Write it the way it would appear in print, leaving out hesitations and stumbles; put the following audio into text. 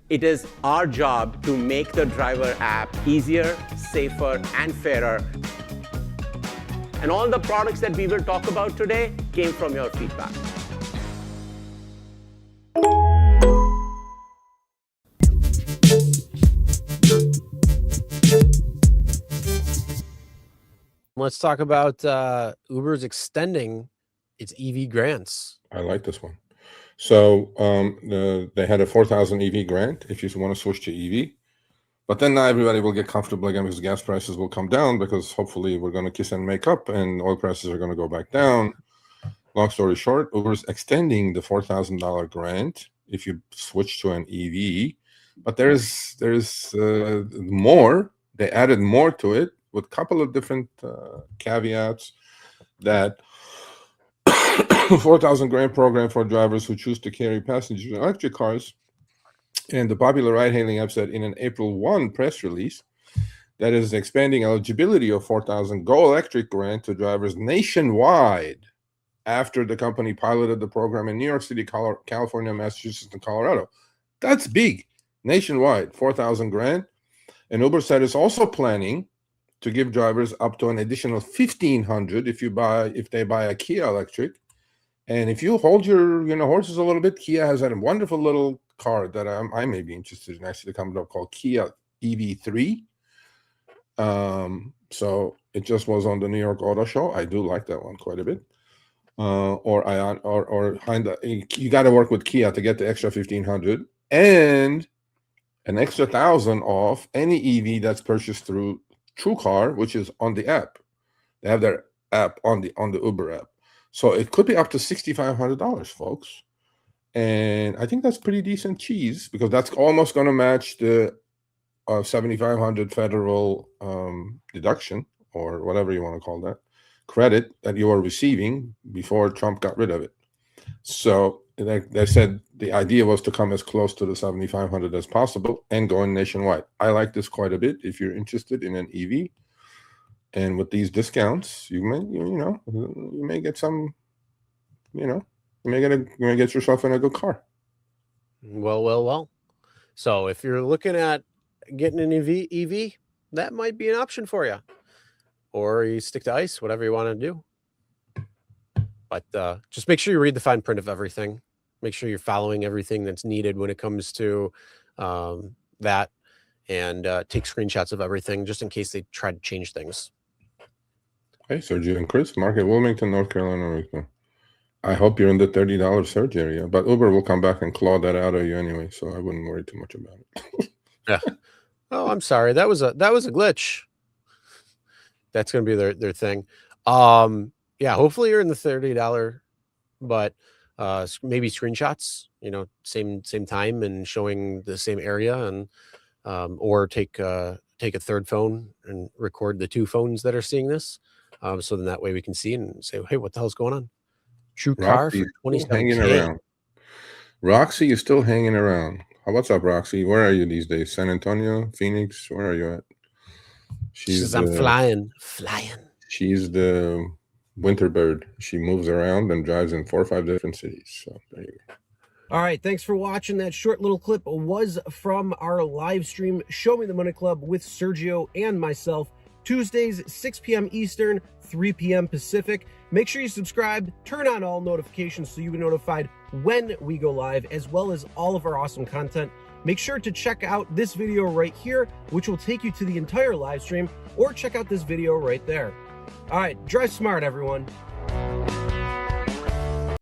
It is our job to make the driver app easier, safer, and fairer. And all the products that we will talk about today came from your feedback. Let's talk about Uber's extending its EV grants. I like this one. So they had a 4,000 EV grant if you want to switch to EV. But then now everybody will get comfortable again because gas prices will come down because hopefully we're going to kiss and make up and oil prices are going to go back down. Long story short, Uber's extending the $4,000 grant if you switch to an EV. But there's more. They added more to it with a couple of different caveats that 4,000 grant program for drivers who choose to carry passengers in electric cars. And the popular ride-hailing app said in an April 1 press release that is expanding eligibility of 4,000 Go Electric grant to drivers nationwide after the company piloted the program in New York City, California, Massachusetts, and Colorado. That's big. Nationwide, 4,000 grant. And Uber said it's also planning to give drivers up to an additional 1,500 if they buy a Kia Electric. And if you hold your horses a little bit, Kia has a wonderful little car that I may be interested in actually coming up called Kia EV3. So it just was on the New York Auto Show. I do like that one quite a bit. Or you got to work with Kia to get the extra 1,500 and an extra 1,000 off any EV that's purchased through TrueCar, which is on the app. They have their app on the Uber app. So it could be up to $6,500, folks. And I think that's pretty decent cheese because that's almost going to match the $7,500 federal deduction or whatever you want to call that credit that you are receiving before Trump got rid of it. So they said the idea was to come as close to the $7,500 as possible and going nationwide. I like this quite a bit. If you're interested in an EV, and with these discounts, you may get some, you may get yourself in a good car. Well. So if you're looking at getting an EV, that might be an option for you. Or you stick to ICE, whatever you want to do. But just make sure you read the fine print of everything. Make sure you're following everything that's needed when it comes to that, and take screenshots of everything just in case they try to change things. Hey, Sergio and Chris, Mark at Wilmington, North Carolina. I hope you're in the $30 surge area, but Uber will come back and claw that out of you anyway, so I wouldn't worry too much about it. Yeah. Oh, I'm sorry. That was a glitch. That's going to be their thing. Yeah, hopefully you're in the $30, but maybe screenshots, same time and showing the same area, and or take a third phone and record the two phones that are seeing this. So then that way we can see and say, hey, what the hell's going on? TrueCar for $27K. Roxy is still hanging around. What's up, Roxy? Where are you these days? San Antonio, Phoenix? Where are you at? She says, I'm flying. She's the winter bird. She moves around and drives in 4 or 5 different cities. So there you go. All right, thanks for watching. That short little clip was from our live stream, Show Me the Money Club with Sergio and myself, Tuesdays, 6 p.m. Eastern, 3 p.m. Pacific. Make sure you subscribe, turn on all notifications so you'll be notified when we go live, as well as all of our awesome content. Make sure to check out this video right here, which will take you to the entire live stream, or check out this video right there. All right, drive smart, everyone.